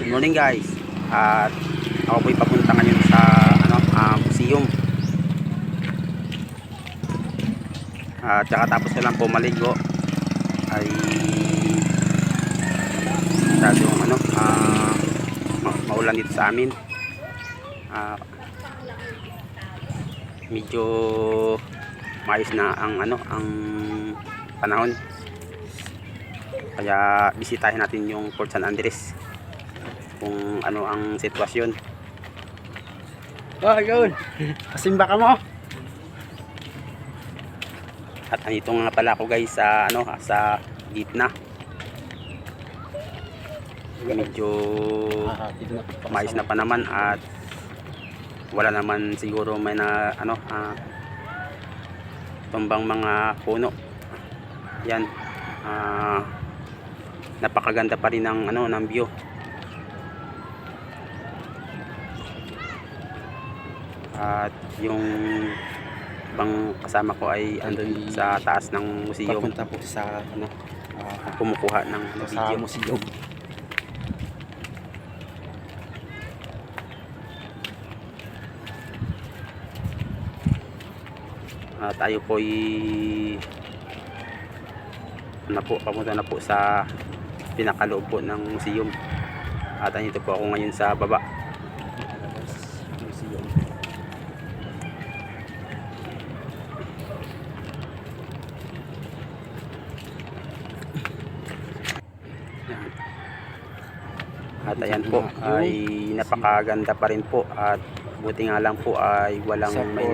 Good morning guys. At ako po'y papunta ngayon sa museum. At saka tapos ko lang po maligo ay masyadong maulan dito sa amin. Medyo maayos na ang panahon. Kaya bisitahin natin yung Port San Andres kung ano ang sitwasyon. Oh, yun. Pasimba ka mo. At andito nga pala ako guys sa sa gitna. Medyo maayos na pa naman at wala naman siguro may tumbang mga puno. Yan. Napakaganda pa rin ng view. At yung bang kasama ko ay andun sa taas ng museum. Papunta po sa kumukuha ng video. Museum. Tayo po papunta na po sa pinakaloob po ng museum. At andito po ako ngayon sa baba. Museum. At ayan po ay napakaganda pa rin po at buti nga lang po ay walang may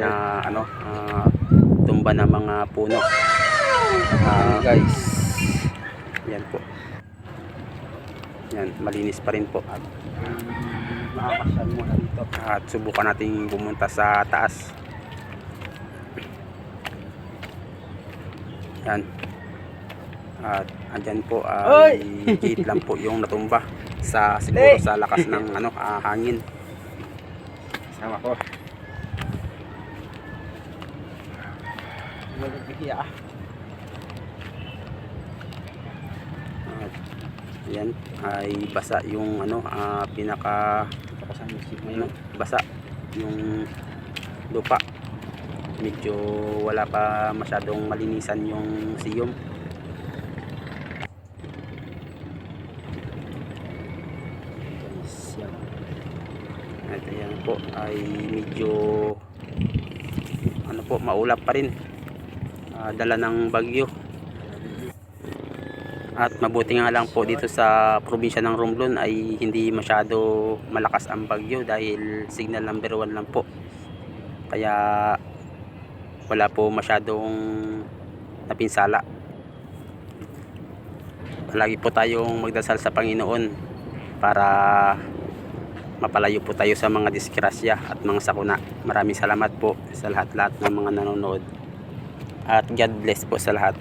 tumba na mga puno. Guys, yan po. Yan, malinis pa rin po. At makakasal muna dito. At subukan nating pumunta sa taas. Yan. At andyan po ay gate lang po yung natumba siguro sa lakas ng hangin. Sama ko. At yan ay basa yung basa yung lupa. Medyo wala pa masyadong malinisan yung museum. At ayan po ay medyo maulap pa rin, dala ng bagyo. At mabuti nga lang po dito sa probinsya ng Romblon ay hindi masyado malakas ang bagyo dahil signal number 1 lang po, kaya wala po masyadong napinsala. Palagi po tayong magdasal sa Panginoon para mapalayo po tayo sa mga disgrasya at mga sakuna. Maraming salamat po sa lahat-lahat ng mga nanonood. At God bless po sa lahat.